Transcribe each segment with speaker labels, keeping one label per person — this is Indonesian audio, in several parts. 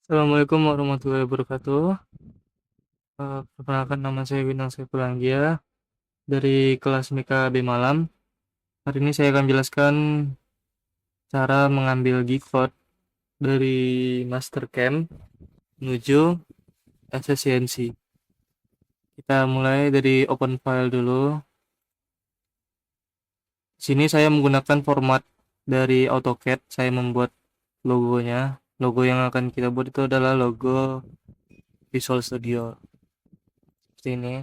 Speaker 1: Assalamualaikum warahmatullahi wabarakatuh. Perkenalkan nama saya Winang Saiful Anggia dari kelas Mika B Malam. Hari ini saya akan menjelaskan cara mengambil Gcode dari Mastercam menuju efisiensi. Kita mulai dari open file dulu. Di sini saya menggunakan format dari AutoCAD. Saya membuat logonya. Logo yang akan kita buat itu adalah logo Visual Studio. Seperti ini.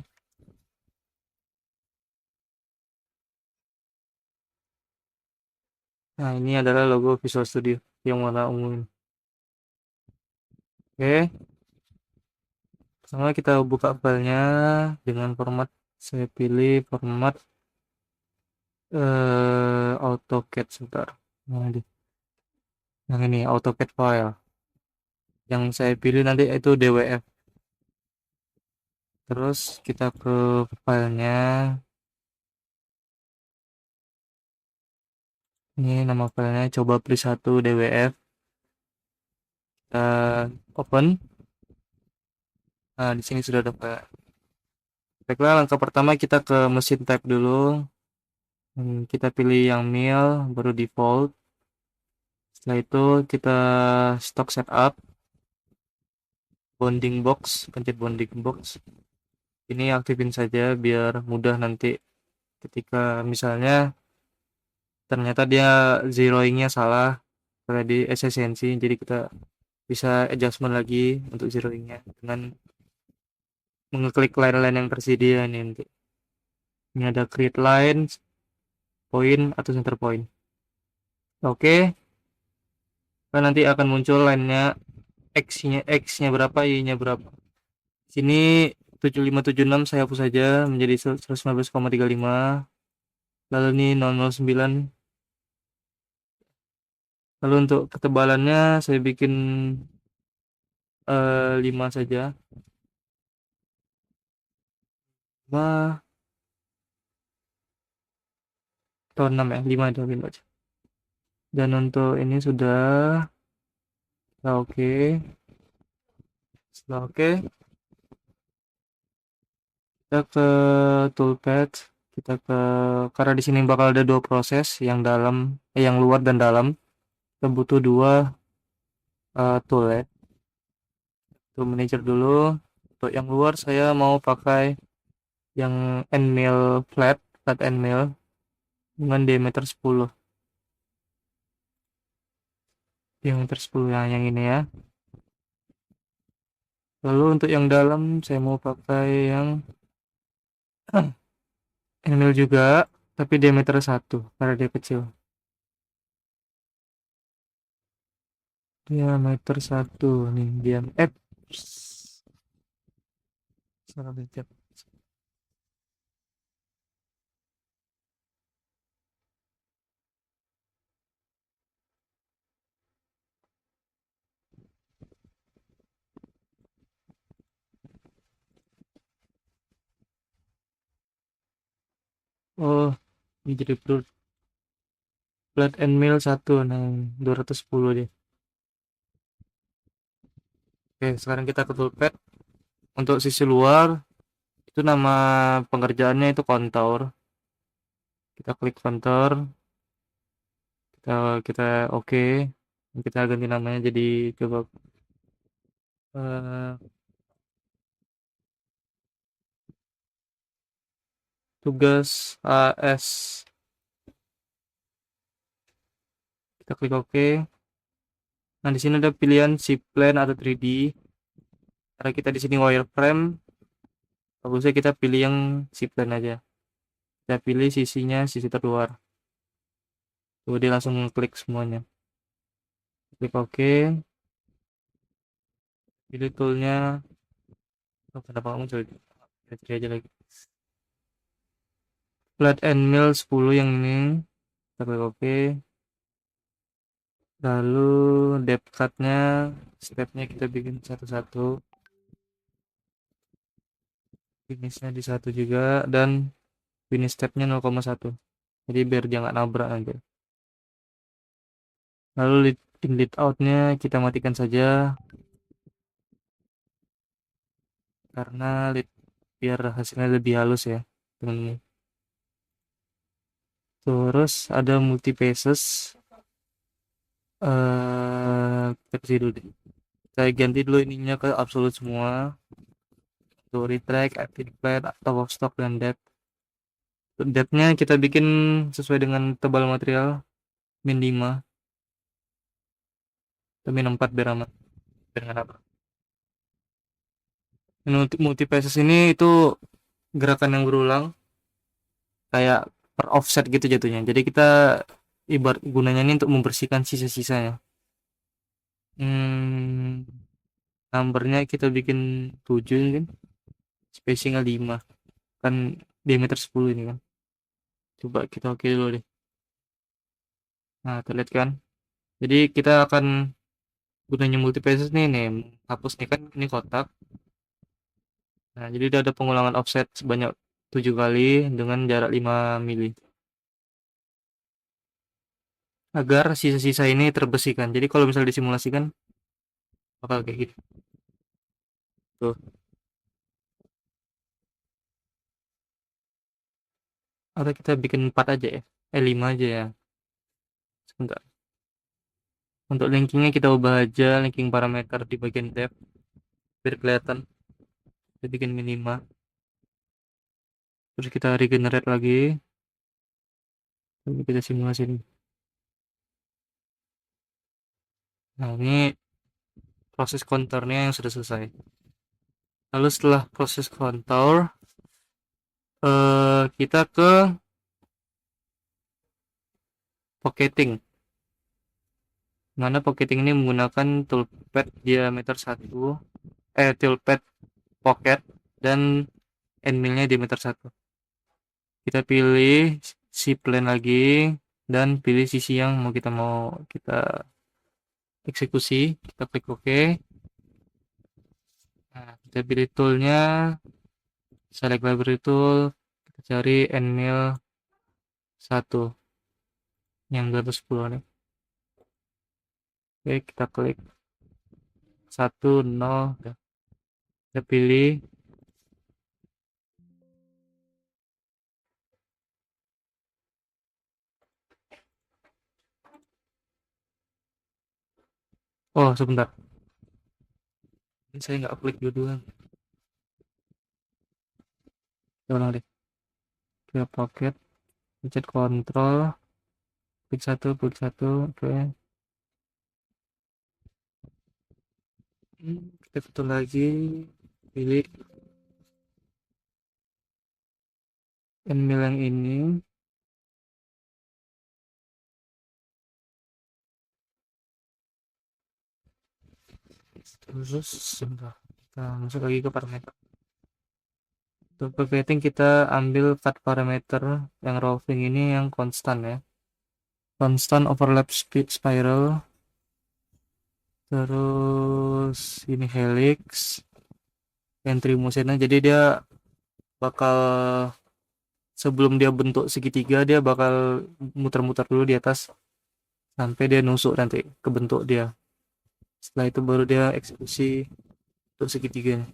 Speaker 1: Nah, ini adalah logo Visual Studio yang warna ungu. Oke, pertama kita buka filenya dengan format, saya pilih format AutoCAD sebentar. Yang ini AutoCAD file. Yang saya pilih nanti itu DWF. Terus kita ke filenya. Ini nama filenya coba plus 1 DWF. Kita open. Nah, di sini sudah ada file. Baiklah, langkah pertama kita ke mesin type dulu. Kita pilih yang mil, baru default. Setelah itu kita stock setup, bounding box, pencet bounding box. Ini aktifin saja biar mudah nanti ketika misalnya ternyata dia zeroingnya salah pada di efisiensi, jadi kita bisa adjustment lagi untuk zeroingnya dengan mengeklik line-line yang tersedia nih nanti. Ini ada create line, point atau center point. Oke, kan nanti akan muncul line-nya x-nya berapa, y-nya berapa. Sini 7576 saya hapus saja menjadi 115,35. Lalu ini 009. Lalu untuk ketebalannya saya bikin 5 saja. 5 atau 6 ya, 5 aja. Dan untuk ini sudah oke. Setelah oke, kita ke toolpad, kita ke karena di sini bakal ada dua proses, yang dalam, yang luar dan dalam. Kita butuh dua tool ya. Tool manager dulu. Untuk yang luar saya mau pakai yang end mill flat end mill dengan diameter 10. Diameter 10 ya, yang ini ya. Lalu untuk yang dalam saya mau pakai yang end mill juga, tapi diameter 1 karena dia kecil. Diameter 1 nih, diameter salah lihat. Oh, ini jadi flat end mill 1, nah 210 deh. Oke, sekarang kita ke toolpad. Untuk sisi luar itu nama pengerjaannya itu contour. Kita klik contour, kita oke. Kita ganti namanya jadi coba eh, tugas AS. Kita klik oke. Nah, di sini ada pilihan shape plane atau 3D. Karena kita di sini wireframe, bagusnya kita pilih yang shape plane aja. Kita pilih sisinya, sisi terluar. Tuh, dia langsung klik semuanya. Klik oke. Pilih toolnya. Oh, kenapa kamu muncul? Kita aja lagi. Flat end mill 10 yang ini. Kita klik oke. Lalu depth cut-nya, stepnya kita bikin satu-satu. Finishnya di 1 juga, dan finish stepnya 0,1. Jadi biar dia nggak nabrak nanti. Lalu in lead out-nya kita matikan saja. karena biar hasilnya lebih halus ya teman-teman. Terus ada multi phases, kita kasih dulu deh. Saya ganti dulu ininya ke absolute semua. Tuh retract, active plan, top of stock, dan depth. Depth-nya kita bikin sesuai dengan tebal material, min 5 atau min 4 biar aman. Biar nggak nabrak. Multi phases ini itu gerakan yang berulang, kayak per offset gitu jatuhnya. Jadi kita ibarat gunanya ini untuk membersihkan sisa-sisanya. Hmm, numbernya kita bikin 7 mungkin, spacingnya 5, kan diameter 10 ini kan. Coba kita oke dulu deh. Nah, terlihat kan? Jadi kita akan gunanya multipages nih, hapus nih kan ini kotak. Nah, jadi udah ada pengulangan offset sebanyak 7 kali dengan jarak 5 mili. Agar sisa-sisa ini terbersihkan. Jadi kalau misalnya disimulasikan bakal kayak gitu. Tuh. Atau kita bikin 4 aja ya. 5 aja ya. Sebentar. Untuk linkingnya kita ubah aja linking parameter di bagian depth biar kelihatan. Kita bikin minima. Terus kita regenerate lagi. Lalu kita simulasi ini. Nah, ini proses konturnya yang sudah selesai. Lalu setelah proses kontur, kita ke pocketing. Mana pocketing ini menggunakan toolpad diameter 1, toolpad pocket dan end millnya diameter 1. Kita pilih si plane lagi dan pilih sisi yang mau kita eksekusi. Kita klik OK. Nah, kita pilih toolnya, select library tool, kita cari end mill 1 yang 210 nih. Oke, kita klik 1 0, kita pilih. Oh, sebentar, ini saya nggak klik dulu. Ulang deh. Kita pocket, pencet kontrol, klik satu, oke. Kita betul lagi, pilih email yang ini. Terus sebentar, kita masuk lagi ke parameter. Untuk pipetting kita ambil cut parameter yang roving ini yang konstan ya, konstan overlap speed spiral. Terus ini helix entry motionnya, jadi dia bakal, sebelum dia bentuk segitiga dia bakal muter-muter dulu di atas sampai dia nusuk nanti ke bentuk dia. Setelah itu baru dia eksekusi untuk segitiganya.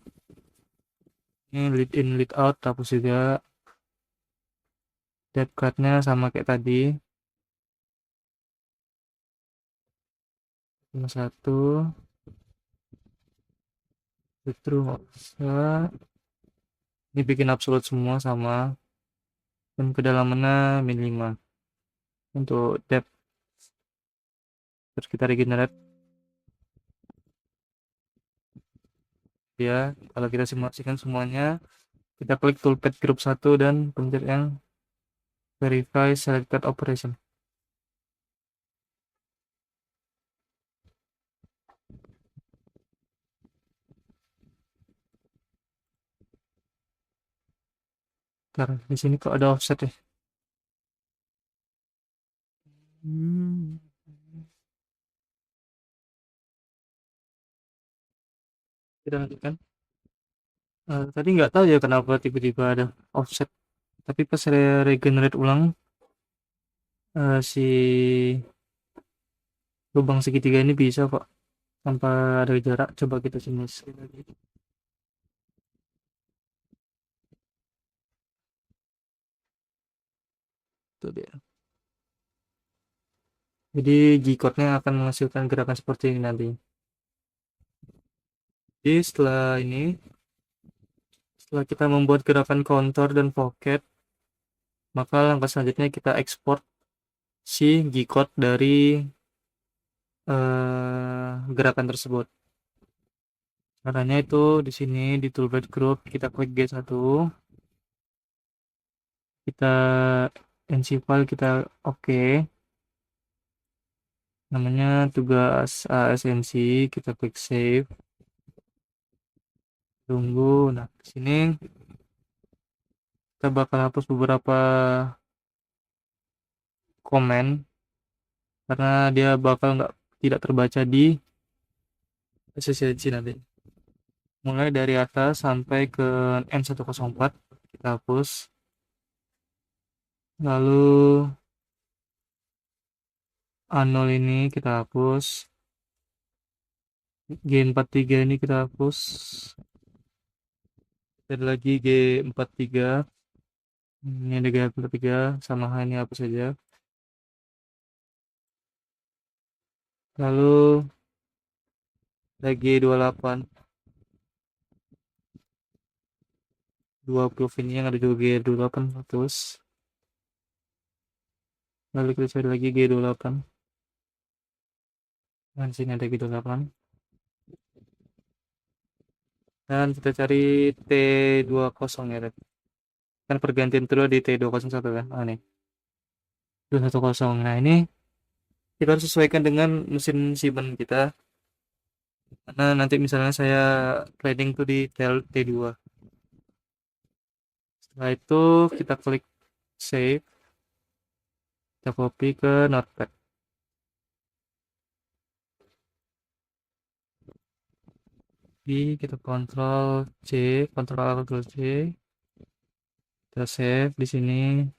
Speaker 1: Ini lead in lead out hapus juga. Depth cutnya sama kayak tadi, 1 justru nggak usah. Ini bikin absolute semua sama, dan kedalamannya min 5 untuk depth. Terus kita regenerate ya. Kalau kita simulasikan semuanya, kita klik toolpad group 1 dan pencet yang verify selected operation. Karena di sini kok ada offset ya. Kita lanjutkan. Tadi nggak tahu ya kenapa tiba-tiba ada offset, tapi pas regenerate ulang, si lubang segitiga ini bisa kok tanpa ada jarak. Coba kita simulasi lagi. Itu dia. Jadi G-code-nya akan menghasilkan gerakan seperti ini nanti. Jadi setelah kita membuat gerakan contour dan pocket, maka langkah selanjutnya kita ekspor si G-code dari gerakan tersebut. Caranya itu di sini di toolbar group kita klik G1, kita NC file kita oke. Namanya tugas ASNC, kita klik save. Tunggu. Nah, di sini kita bakal hapus beberapa komen karena dia bakal tidak terbaca di SSC nanti. Mulai dari atas sampai ke N104 kita hapus. Lalu A0 ini kita hapus. G43 ini kita hapus. Ada lagi G43. Ini ada G43 sama H ini hapus saja. Lalu ada G28. 20 ini yang ada di G28 hapus. Lalu kita cari lagi G28. Dan sini ada G28. Dan kita cari T20 ya, kan pergantian kedua di T201 kan. Nih 210. Nah, ini kita harus sesuaikan dengan mesin Siemens kita, karena nanti misalnya saya trading tuh di T2. Setelah itu kita klik save, kita copy ke notepad. Kita kontrol C, kontrol C, kita save di sini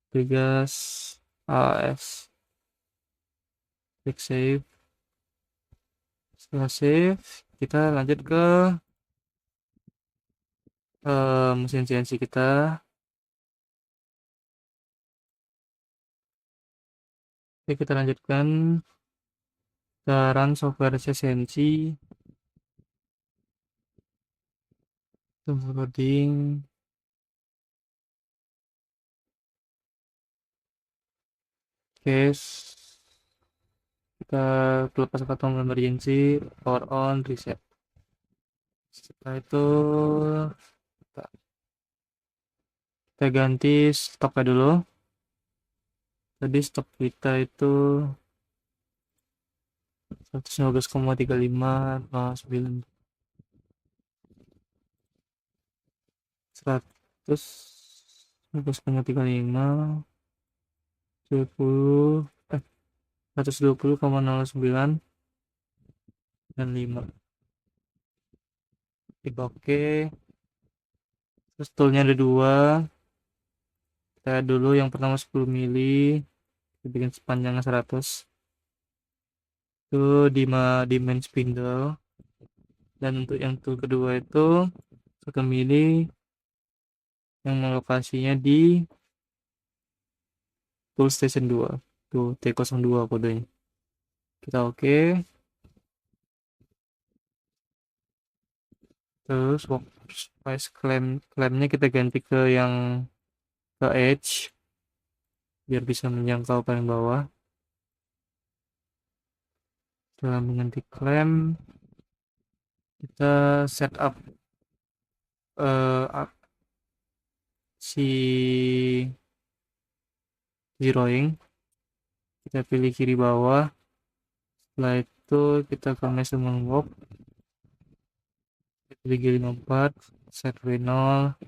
Speaker 1: tugas AS, klik save. Setelah save kita lanjut ke mesin CNC kita. Oke, kita lanjutkan, kita run software CNC, tunggu loading. Oke, kita lepas ke tombol emergency, power on, reset. Setelah itu kita ganti stoknya dulu. Tadi stok kita itu 115,3509, 115,35 20 120,09 dan 5. Oke, terus toolnya ada 2. Kita dulu yang pertama 10 mili, kita bikin sepanjangnya 100. Itu di main spindle. Dan untuk yang tool kedua itu 1 mili yang lokasinya di tool station 2. Tuh T02 kodenya. Kita oke. Terus workspace clampnya kita ganti ke yang ke edge biar bisa menjangkau paling bawah. Setelah mengganti clamp, kita setup si zeroing, kita pilih kiri bawah. Setelah itu kita ke measurement work, kita pilih G54, set W0,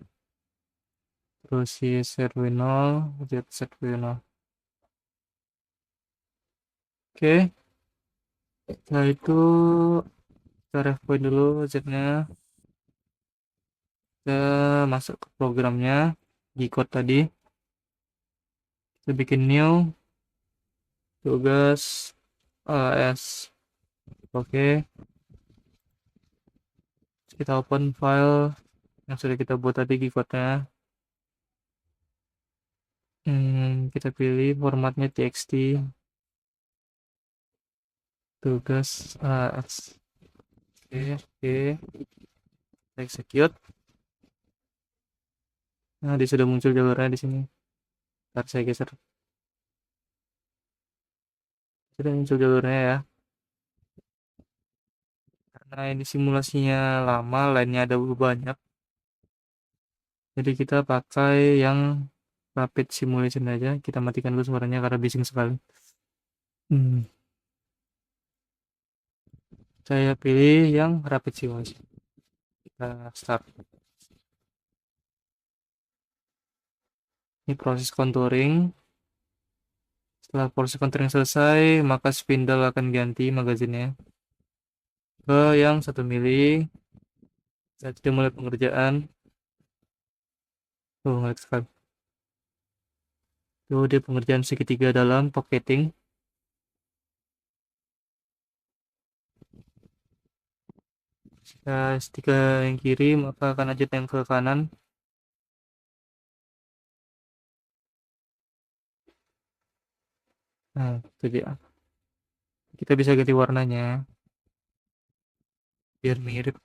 Speaker 1: terus si set W0, set W0. Oke, setelah itu kita ref point dulu Z-nya, kita masuk ke programnya G-code tadi, kita bikin new tugas AS. Oke, kita open file yang sudah kita buat tadi G-code-nya. kita pilih formatnya txt, tugas oke, kita execute. Nah, dia sudah muncul jalurnya di sini. Ntar saya geser. Sudah muncul jalurnya ya. Karena ini simulasinya lama, lainnya ada banyak. Jadi kita pakai yang rapid simulation aja. Kita matikan dulu suaranya karena bising sekali. Saya pilih yang rapid simulation. Kita start. Ini proses contouring. Setelah proses contouring selesai, maka spindle akan ganti magazinnya ke yang 1 mili. Saya sudah mulai pengerjaan. Ngeliat sekali. Tuh, dia pengerjaan segitiga dalam pocketing. Jika stiker yang kiri, maka akan aja yang ke kanan. Nah, itu dia. Kita bisa ganti warnanya biar mirip.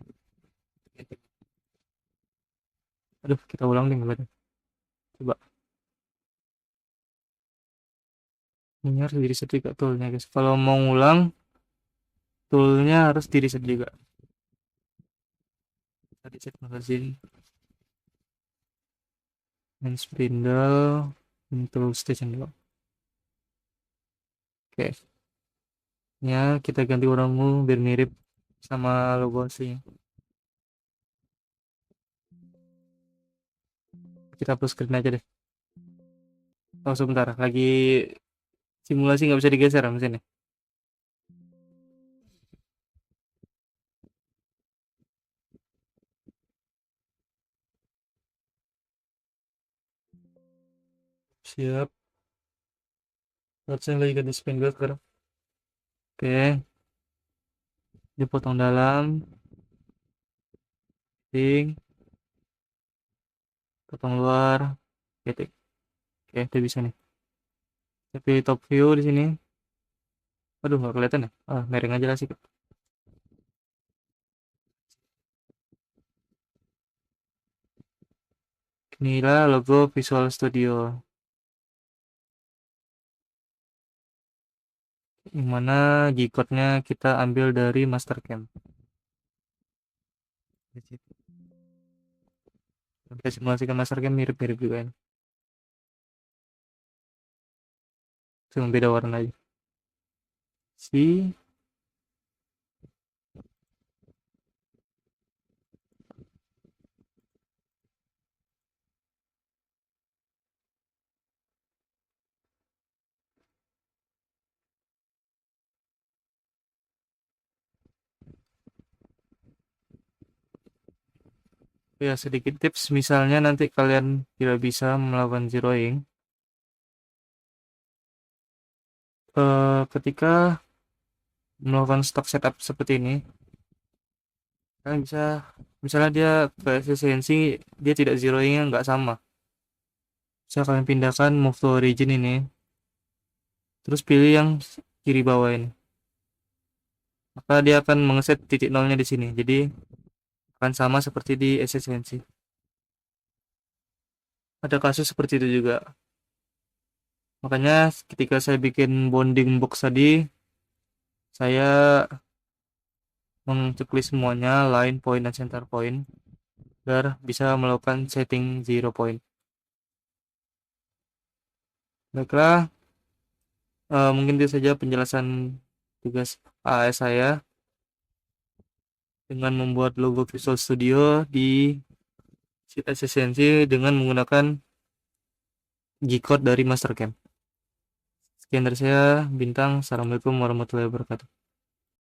Speaker 1: Aduh, kita ulang nih berarti. Coba. Ini harus di reset juga toolnya guys. Kalau mau ngulang, toolnya harus di reset juga. Kita reset magazine. And spindle. Tool station dulu. Oke. Ya, kita ganti warna ungu biar mirip sama logo aslinya. Kita hapus screen aja deh. Oh, sebentar. Lagi simulasi nggak bisa digeser mesinnya. Siap. Harusnya lagi ganti spindle sekarang. Oke. Dipotong dalam. Ting. Potong luar. Ketik. Oke, udah bisa nih. Tapi top view di sini. Aduh, nggak kelihatan ya. Miring aja lah sih. Inilah logo Visual Studio. Yang mana G-code-nya kita ambil dari Mastercam. Kita simulasikan Mastercam mirip-mirip juga ini. Cuma beda warna aja. Si ya, sedikit tips misalnya nanti kalian tidak bisa melakukan zeroing, ketika melakukan stock setup seperti ini, kalian bisa misalnya dia ke efisiensi dia tidak zeroingnya nggak sama, bisa kalian pindahkan move to origin ini, terus pilih yang kiri bawah ini, maka dia akan mengeset titik nolnya di sini, jadi akan sama seperti di efisiensi. Ada kasus seperti itu juga. Makanya ketika saya bikin bonding box tadi, saya menceklis semuanya, line, point, dan center point, agar bisa melakukan setting 0 point. Baiklah, mungkin itu saja penjelasan tugas AS saya dengan membuat logo Visual Studio di sheet efisiensi dengan menggunakan G-code dari Mastercam. Sekian dari saya, Bintang. Assalamualaikum warahmatullahi wabarakatuh.